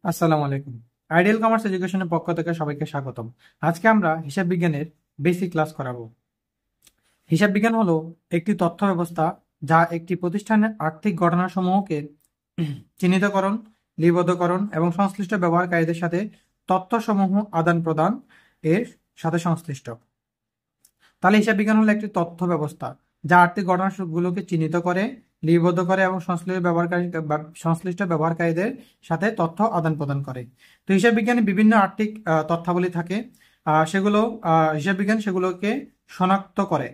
আসসালামু আলাইকুম। Ideal commerce এডুকেশনের পক্ষ থেকে সবাইকে স্বাগতম। আজকে আমরা হিসাব বিজ্ঞানের বেসিক ক্লাস করাবো। হিসাব বিজ্ঞান হলো একটি তথ্য ব্যবস্থা যা একটি প্রতিষ্ঠানের আর্থিক ঘটনাসমূহকে চিহ্নিতকরণ, লিপিবদ্ধকরণ এবং সংশ্লিষ্ট ব্যবহারকারীদের সাথে তথ্যসমূহ আদান প্রদান এর সাথে সংশ্লিষ্ট। তাহলে হিসাব বিজ্ঞান হলো একটি তথ্য ব্যবস্থা যা আর্থিক ঘটনাগুলোকে চিহ্নিত করে, লিপিবদ্ধ করে এবং সংশ্লিষ্ট ব্যবহারকারীদের সাথে তথ্য আদান প্রদান করে। তো হিসাব বিজ্ঞানে বিভিন্ন আর্থিক তথ্যাবলী থাকে। সেগুলো হিসাব বিজ্ঞান সেগুলোকে শনাক্ত করে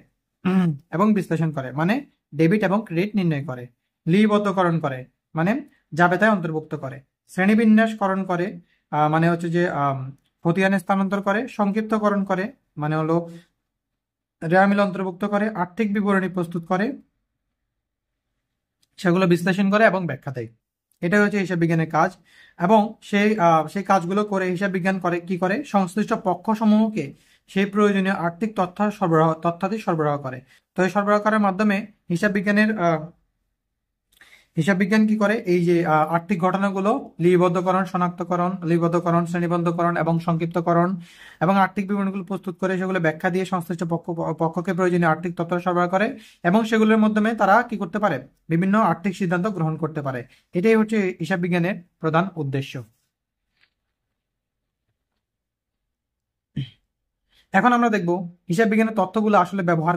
এবং বিশ্লেষণ করে, মানে ডেবিট এবং ক্রেডিট নির্ণয় করে। লিপিবদ্ধকরণ করে, মানে জাবেতায় অন্তর্ভুক্ত করে। শ্রেণীবিন্যাসকরণ করে, মানে হচ্ছে যে খতিয়ানে স্থানান্তর করে। সংক্ষিপ্তকরণ করে, মানে হলো রেওয়ামিল অন্তর্ভুক্ত করে। আর্থিক বিবরণী প্রস্তুত করে, সেগুলো বিশ্লেষণ করে এবং ব্যাখ্যা দেয়। এটাই হচ্ছে হিসাব বিজ্ঞানের কাজ। এবং সেই কাজগুলো করে হিসাব বিজ্ঞান করে কি করে, সংশ্লিষ্ট পক্ষসমূহকে সেই প্রয়োজনীয় আর্থিক তথ্যাদি সরবরাহ করে। তো এই সরবরাহ করার মাধ্যমে হিসাব বিজ্ঞান কি করে, এই যে আর্থিক ঘটনাগুলো লিপিবদ্ধকরণ, শ্রেণীবদ্ধকরণ এবং সংক্ষিপ্তকরণ এবং আর্থিক বিবরণীগুলো প্রস্তুত করে সেগুলো ব্যাখ্যা দিয়ে সংশ্লিষ্ট পক্ষকে প্রয়োজনীয় আর্থিক তথ্য সরবরাহ করে এবং সেগুলোর মাধ্যমে তারা কি করতে পারে, বিভিন্ন আর্থিক সিদ্ধান্ত গ্রহণ করতে পারে। এটাই হচ্ছে হিসাব বিজ্ঞানের প্রধান উদ্দেশ্য। এখন আমরা দেখব হিসাব বিজ্ঞানের তথ্যগুলো আসলে ব্যবহার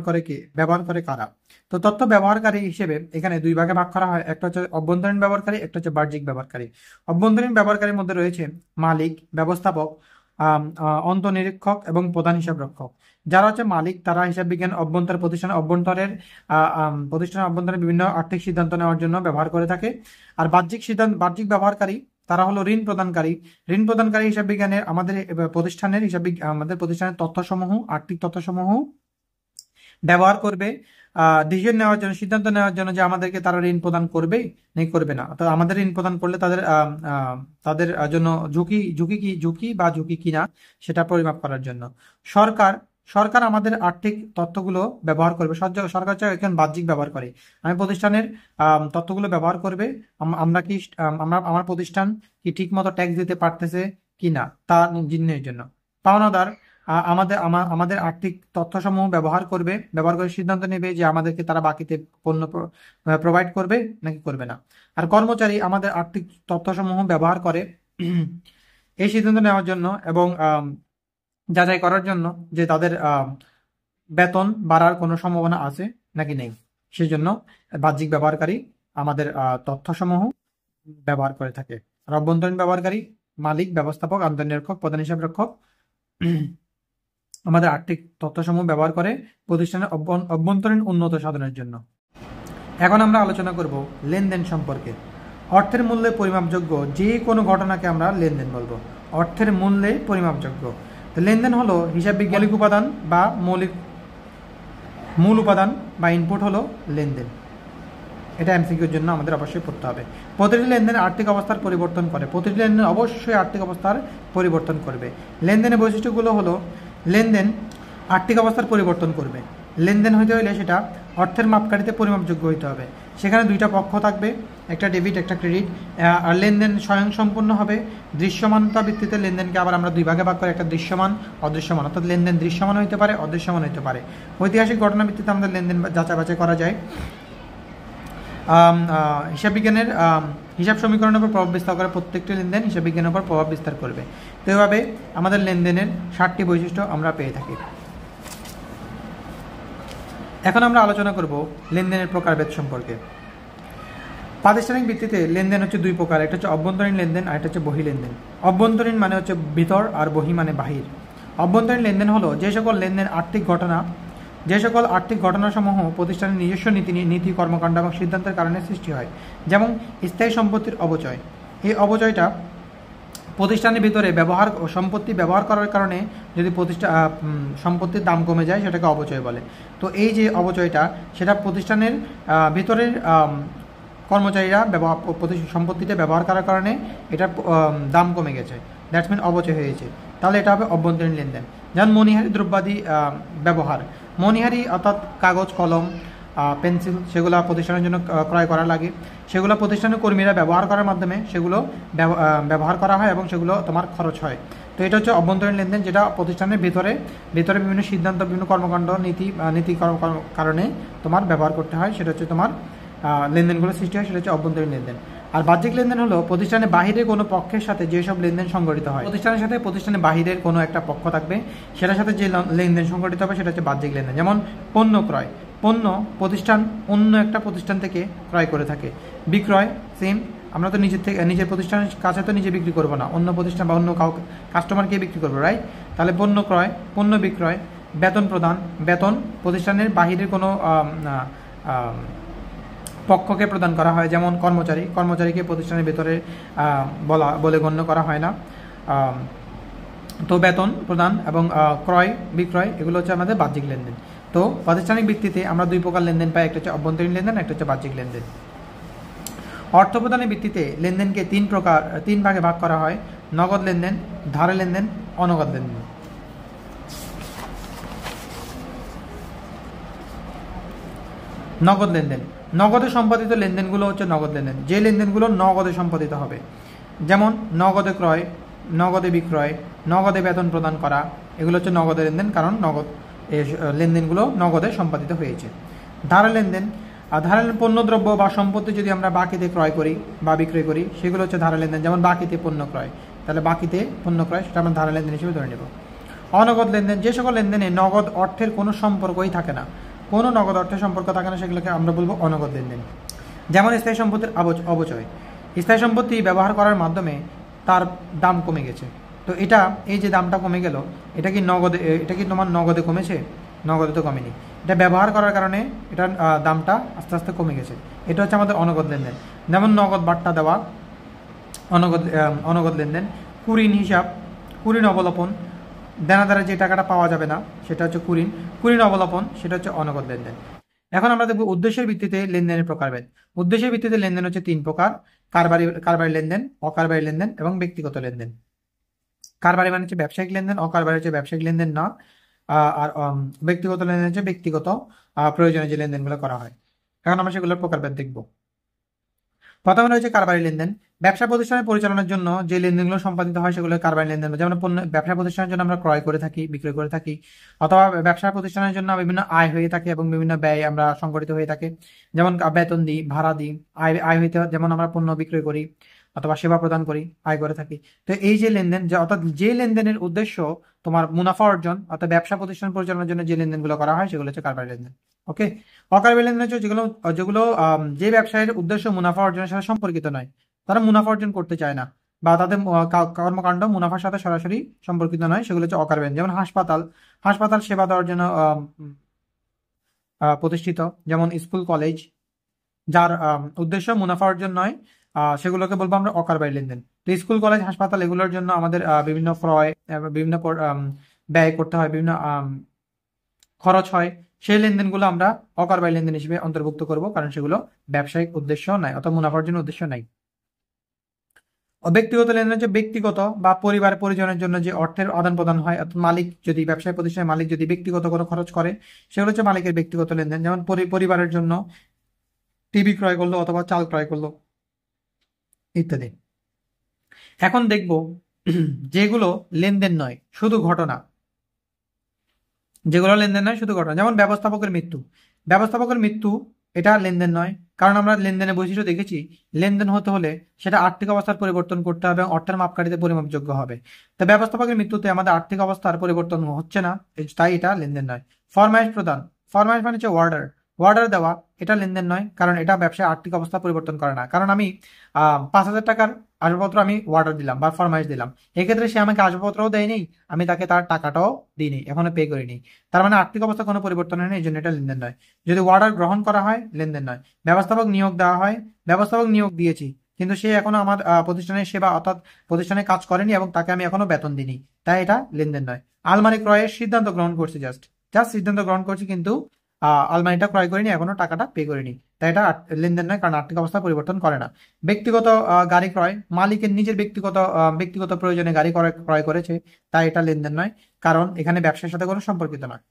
করে কারা। তো তথ্য ব্যবহারকারী হিসেবে এখানে দুই ভাগে ভাগ করা হয়, একটা হচ্ছে অভ্যন্তরীণ ব্যবহারকারী, একটা হচ্ছে বাহ্যিক ব্যবহারকারী। অভ্যন্তরীণ ব্যবহারকারীর মধ্যে রয়েছে মালিক, ব্যবস্থাপক, অন্তঃনিরীক্ষক এবং প্রধান হিসাবরক্ষক। যারা হচ্ছে মালিক, তারা হিসাব বিজ্ঞান প্রতিষ্ঠানের অভ্যন্তরে বিভিন্ন আর্থিক সিদ্ধান্ত নেওয়ার জন্য ব্যবহার করে থাকে। আর বাহ্যিক ব্যবহারকারী তারা হলো ঋণ প্রদানকারী হিসাব বিজ্ঞানের আমাদের প্রতিষ্ঠানের তথ্যসমূহ, আর্থিক তথ্যসমূহ ব্যবহার করবে সিদ্ধান্ত নেওয়ার জন্য, যে আমাদেরকে তারা ঋণ প্রদান করবে নাকি করবে না। অর্থাৎ আমাদের ঋণ প্রদান করলে তাদের জন্য ঝুঁকি কিনা সেটা পরিমাপ করার জন্য। সরকার আমাদের আর্থিক তথ্যগুলো ব্যবহার করবে। সরকার হচ্ছে একজন বাহ্যিক ব্যবহার করে। আমি প্রতিষ্ঠানের তথ্যগুলো ব্যবহার করবে, আমার প্রতিষ্ঠান কি ঠিক মতো ট্যাক্স দিতে পারতেছে কিনা তা নির্ণয়ের জন্য। পাওনাদার আমাদের আর্থিক তথ্যসমূহ ব্যবহার করে সিদ্ধান্ত নেবে যে আমাদেরকে তারা বাকিতে পণ্য প্রোভাইড করবে নাকি করবে না। আর কর্মচারী আমাদের আর্থিক তথ্যসমূহ ব্যবহার করে এই সিদ্ধান্ত নেওয়ার জন্য এবং যাচাই করার জন্য যে তাদের বেতন বাড়ার কোনো সম্ভাবনা আছে নাকি নেই। সেই জন্য বাহ্যিক ব্যবহারকারী আমাদের তথ্যসমূহ ব্যবহার করে থাকে। আর অভ্যন্তরীণ ব্যবহারকারী মালিক, ব্যবস্থাপক, আন্তঃনিরীক্ষক, প্রধান হিসাবরক্ষক আমাদের আর্থিক তথ্যসমূহ ব্যবহার করে প্রতিষ্ঠানের অভ্যন্তরীণ উন্নত সাধনের জন্য। এখন আমরা আলোচনা করব লেনদেন সম্পর্কে। অর্থের মূল্যে পরিমাপযোগ্য যে কোনো ঘটনাকে আমরা লেনদেন বলবো। অর্থের মূল্যে পরিমাপযোগ্য। তো লেনদেন হলো হিসাব বিজ্ঞানিক উপাদান বা মূল উপাদান বা ইনপুট হলো লেনদেন। এটা এমসিকিউর জন্য আমাদের অবশ্যই পড়তে হবে। প্রতিটি লেনদেন আর্থিক অবস্থার পরিবর্তন করে। প্রতিটি লেনদেন অবশ্যই আর্থিক অবস্থার পরিবর্তন করবে। লেনদেনের বৈশিষ্ট্যগুলো হলো, লেনদেন আর্থিক অবস্থার পরিবর্তন করবে। লেনদেন হইতে হলে সেটা অর্থের মাপকাঠিতে পরিমাপযোগ্য হইতে হবে। সেখানে দুইটা পক্ষ থাকবে, একটা ডেবিট, একটা ক্রেডিট। আর লেনদেন স্বয়ংসম্পূর্ণ হবে। দৃশ্যমানতা ভিত্তিতে লেনদেনকে আবার আমরা দুই ভাগে ভাগ করে, একটা দৃশ্যমান, অদৃশ্যমান। অর্থাৎ লেনদেন দৃশ্যমান হইতে পারে, অদৃশ্যমান হইতে পারে। ঐতিহাসিক ঘটনা ভিত্তিতে আমাদের লেনদেন যাচাই বাছাই করা যায়। হিসাব বিজ্ঞানের হিসাব সমীকরণের উপর প্রভাব বিস্তার করে। প্রত্যেকটি লেনদেন হিসাব বিজ্ঞানের উপর প্রভাব বিস্তার করবে। তো এভাবে আমাদের লেনদেনের 7টি বৈশিষ্ট্য আমরা পেয়ে থাকি। এখন আমরা আলোচনা করব লেনদেনের প্রকারভেদ সম্পর্কে। প্রাতিষ্ঠানিক ভিত্তিতে লেনদেন হচ্ছে দুই প্রকার, একটা হচ্ছে অভ্যন্তরীণ লেনদেন আর একটা হচ্ছে বহি লেনদেন। অভ্যন্তরীণ মানে হচ্ছে ভিতর আর বহি মানে বাহির। অভ্যন্তরীণ লেনদেন হলো যে সকল আর্থিক ঘটনাসমূহ প্রতিষ্ঠানের নিজস্ব নীতি, কর্মকাণ্ড এবং সিদ্ধান্তের কারণে সৃষ্টি হয়। যেমন স্থায়ী সম্পত্তির অপচয়। এই অপচয়টা প্রতিষ্ঠানের ভিতরে সম্পত্তি ব্যবহার করার কারণে যদি সম্পত্তির দাম কমে যায়, সেটাকে অপচয় বলে। তো এই যে অপচয়টা, সেটা প্রতিষ্ঠানের ভিতরের কর্মচারীরা সম্পত্তিটা ব্যবহার করার কারণে এটার দাম কমে গেছে, দ্যাটস মিন অপচয় হয়েছে। তাহলে এটা হবে অভ্যন্তরীণ লেনদেন। যেমন মণিহারি দ্রব্যাদি ব্যবহার। মণিহারি অর্থাৎ কাগজ, কলম, পেন্সিল, সেগুলো প্রতিষ্ঠানের জন্য ক্রয় করা লাগে, সেগুলো প্রতিষ্ঠানের কর্মীরা ব্যবহার করার মাধ্যমে সেগুলো ব্যবহার করা হয় এবং সেগুলো তোমার খরচ হয়। তো এটা হচ্ছে অভ্যন্তরীণ লেনদেন, যেটা প্রতিষ্ঠানের ভিতরে বিভিন্ন সিদ্ধান্ত, বিভিন্ন কর্মকাণ্ড, নীতি কারণে তোমার ব্যবহার করতে হয়, সেটা হচ্ছে তোমার লেনদেনগুলো সৃষ্টি হয়, সেটা হচ্ছে অভ্যন্তরীণ লেনদেন। আর বাহ্যিক লেনদেন হলো প্রতিষ্ঠানের বাহিরের কোনো পক্ষের সাথে যেসব লেনদেন সংঘটিত হয়, প্রতিষ্ঠানের সাথে প্রতিষ্ঠানের বাহিরের কোনো একটা পক্ষ থাকবে, সেটার সাথে যে লেনদেন সংঘটিত হবে সেটা হচ্ছে বাহ্যিক লেনদেন। যেমন পণ্য ক্রয়, পণ্য প্রতিষ্ঠান অন্য একটা প্রতিষ্ঠান থেকে ক্রয় করে থাকে। বিক্রয় সেম, আমরা তো নিজের প্রতিষ্ঠানের কাছে তো নিজে বিক্রি করবো না, অন্য প্রতিষ্ঠান বা অন্য কাউকে কাস্টমারকে বিক্রি করবো, রাইট? তাহলে পণ্য ক্রয়, পণ্য বিক্রয়। বেতন প্রদান, বেতন প্রতিষ্ঠানের বাহিরের কোনো পক্ষকে প্রদান করা হয়, যেমন কর্মচারীকে প্রতিষ্ঠানের ভেতরে বলে গণ্য করা হয় না। তো বেতন প্রদান এবং ক্রয় বিক্রয় এগুলো হচ্ছে আমাদের বাহ্যিক লেনদেন। তো প্রাতিষ্ঠানিক ভিত্তিতে আমরা দুই প্রকার লেনদেন পাই, একটা হচ্ছে অভ্যন্তরীণ লেনদেন, একটা হচ্ছে বাহ্যিক লেনদেন। অর্থ প্রদানের ভিত্তিতে লেনদেনকে তিন ভাগে ভাগ করা হয়: নগদ লেনদেন, ধারে লেনদেন, অনগদ লেনদেন। নগদ লেনদেন, নগদে সম্পাদিত লেনদেনগুলো হচ্ছে নগদ লেনদেন, যে লেনদেনগুলো নগদে সম্পাদিত হবে, যেমন নগদে ক্রয়, নগদে বিক্রয়, নগদে বেতন প্রদান করা, এগুলো হচ্ছে নগদে লেনদেন, কারণ লেনদেনগুলো নগদে সম্পাদিত হয়েছে। ধারে লেনদেন, আর ধারে পণ্যদ্রব্য বা সম্পত্তি যদি আমরা বাকিতে ক্রয় করি বা বিক্রয় করি, সেগুলো হচ্ছে ধারে লেনদেন, যেমন বাকিতে পণ্য ক্রয়, তাহলে বাকিতে পণ্য ক্রয় সেটা আমরা ধারে লেনদেন হিসেবে ধরে নেব। অনগদ লেনদেন, যে সকল লেনদেনে নগদ অর্থের কোনো সম্পর্কই থাকে না, কোনো নগদ অর্থের সম্পর্ক থাকে না, সেগুলোকে আমরা বলবো অনগদ লেনদেন। যেমন স্থায়ী সম্পত্তির অবচয়, স্থায়ী সম্পত্তি ব্যবহার করার মাধ্যমে তার দাম কমে গেছে, তো এই যে দামটা কমে গেল, এটা কি তোমার নগদে কমেছে? নগদে তো কমেনি, এটা ব্যবহার করার কারণে এটার দামটা আস্তে আস্তে কমে গেছে, এটা হচ্ছে আমাদের অনগদ লেনদেন। যেমন নগদ বার্তা দেওয়া, অনগদ লেনদেন। কুরিন অবলোপন, দেনাদারে যে টাকাটা পাওয়া যাবে না সেটা হচ্ছে কুরিন অবলোপন, সেটা হচ্ছে অনগদ লেনদেন। এখন আমরা দেখব উদ্দেশ্যের ভিত্তিতে লেনদেনের প্রকারভেদ। উদ্দেশ্যের ভিত্তিতে লেনদেন হচ্ছে তিন প্রকার: কারবারি লেনদেন, অকারবারি লেনদেন এবং ব্যক্তিগত লেনদেন। কারবারি মানে হচ্ছে ব্যবসায়িক লেনদেন, অকারবারি হচ্ছে ব্যবসায়িক লেনদেন না, আর ব্যক্তিগত লেনদেন হচ্ছে ব্যক্তিগত প্রয়োজনে যে লেনদেনগুলো করা হয়। এখন আমরা সেগুলোর প্রকারভেদ দেখব। প্রথমে রয়েছে কারবারি লেনদেন। ব্যবসা প্রতিষ্ঠানের পরিচালনার জন্য যে লেনদেনগুলো সম্পাদিত হয় সেগুলো কারবারি লেনদেন। যেমন ব্যবসা প্রতিষ্ঠানের জন্য আমরা ক্রয় করে থাকি, বিক্রয় করে থাকি, অথবা ব্যবসা প্রতিষ্ঠানের জন্য বিভিন্ন আয় হয়ে থাকে এবং বিভিন্ন ব্যয় আমরা সংগঠিত হয়ে থাকে, যেমন বেতন দিই, ভাড়া দিই, আয় হইতে যেমন আমরা পণ্য বিক্রয় করি অথবা সেবা প্রদান করি, আয় করে থাকি। তো এই যে লেনদেন, অর্থাৎ যে লেনদেনের উদ্দেশ্য তোমার মুনাফা অর্জন, অর্থাৎ ব্যবসা প্রতিষ্ঠান পরিচালনার জন্য যে লেনদেনগুলো করা হয় সেগুলো হচ্ছে কারবারি লেনদেন। ওকে, অকারবারি লেনদেন হচ্ছে যেগুলো যে ব্যবসায়ের উদ্দেশ্য মুনাফা অর্জনের সাথে সম্পর্কিত নয়, তারা মুনাফা অর্জন করতে চায় না বা তাদের কর্মকাণ্ড মুনাফার সাথে সরাসরি সম্পর্কিত নয়, সেগুলো হচ্ছে অকারবারি। যেমন হাসপাতাল সেবা দেওয়ার জন্য প্রতিষ্ঠিত, যেমন স্কুল কলেজ, যার উদ্দেশ্য মুনাফা অর্জন নয়, সেগুলোকে বলবো আমরা অকারবারি লেনদেন। তো স্কুল কলেজ হাসপাতাল এগুলোর জন্য আমাদের বিভিন্ন ক্রয়, বিভিন্ন ব্যয় করতে হয়, বিভিন্ন খরচ হয়, সেই লেনদেনগুলো আমরা অকারবারি লেনদেন হিসেবে অন্তর্ভুক্ত করব, কারণ সেগুলো ব্যবসায়িক উদ্দেশ্য নাই অথবা মুনাফা অর্জনের উদ্দেশ্য নাই। ব্যক্তিগত লেনদেন হচ্ছে ব্যক্তিগত বা পরিবার পরিজনের জন্য যে অর্থের আদান প্রদান হয়, অর্থাৎ মালিক যদি ব্যবসায় প্রতিষ্ঠানের মালিক যদি ব্যক্তিগত কোনো খরচ করে, সেগুলো হচ্ছে মালিকের ব্যক্তিগত লেনদেন। যেমন পরিবারের জন্য টিভি ক্রয় করলো অথবা চাল ক্রয় করলো ইত্যাদি। এখন দেখব যেগুলো লেনদেন নয় শুধু ঘটনা, যেমন ব্যবস্থাপকের মৃত্যু এটা লেনদেন নয়, কারণ আমরা লেনদেনের বৈশিষ্ট্য দেখেছি, লেনদেন হতে হলে সেটা আর্থিক অবস্থার পরিবর্তন করতে হবে এবং অর্থের মাপকাঠিতে পরিমাপযোগ্য হবে। তো ব্যবস্থাপকের মৃত্যুতে আমাদের আর্থিক অবস্থার পরিবর্তন হচ্ছে না, তাই এটা লেনদেন নয়। ফরমাইশ প্রদান, ফরমাইশ মানে হচ্ছে অর্ডার দেওয়া, এটা লেনদেন নয়, কারণ এটা ব্যবসায় আর্থিক অবস্থা পরিবর্তন করে না। কারণ আমি 5,000 টাকার আসবাবপত্র আমি অর্ডার দিলাম বা ফরমাইশ দিলাম, এক্ষেত্রে সে আমাকে আসবাবপত্রও দেয়নি, আমি তাকে তার টাকাটাও দিইনি, এখনো পে করিনি, তার মানে আর্থিক অবস্থা কোনো পরিবর্তন হয়নি, এই জন্য এটা লেনদেন নয়। যদি অর্ডার গ্রহণ করা হয় লেনদেন নয়। ব্যবস্থাপক নিয়োগ দেওয়া হয়, ব্যবস্থাপক নিয়োগ দিয়েছি কিন্তু সে এখনো আমার প্রতিষ্ঠানের সেবা অর্থাৎ প্রতিষ্ঠানে কাজ করেনি এবং তাকে আমি এখনো বেতন দিইনি, তাই এটা লেনদেন নয়। আলমারি ক্রয়ের সিদ্ধান্ত গ্রহণ করছি, জাস্ট সিদ্ধান্ত গ্রহণ করছি, কিন্তু আলমারিটা ক্রয় করিনি, এখনো টাকাটা পে করিনি, তাই এটা লেনদেন নয়, কারণ আর্থিক অবস্থা পরিবর্তন করে না। ব্যক্তিগত গাড়ি ক্রয়, মালিকের নিজের ব্যক্তিগত প্রয়োজনে গাড়ি ক্রয় করেছে, তাই এটা লেনদেন নয়, কারণ এখানে ব্যবসার সাথে কোনো সম্পর্কিত নয়।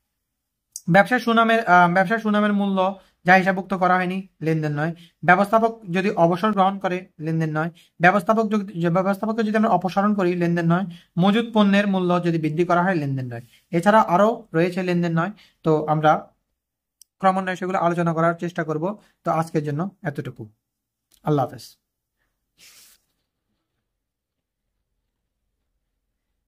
ব্যবসার সুনামের মূল্য যা হিসাবভুক্ত করা হয়নি লেনদেন নয়। ব্যবস্থাপক যদি অবসর গ্রহণ করে লেনদেন নয়। ব্যবস্থাপককে যদি আমরা অপসারণ করি লেনদেন নয়। মজুদ পণ্যের মূল্য যদি বৃদ্ধি করা হয় লেনদেন নয়। এছাড়া আরো রয়েছে লেনদেন নয়, তো আমরা ক্রমান্বয়ে সেগুলো আলোচনা করার চেষ্টা করব। তো আজকের জন্য এতটুকু। আল্লাহ হাফেজ।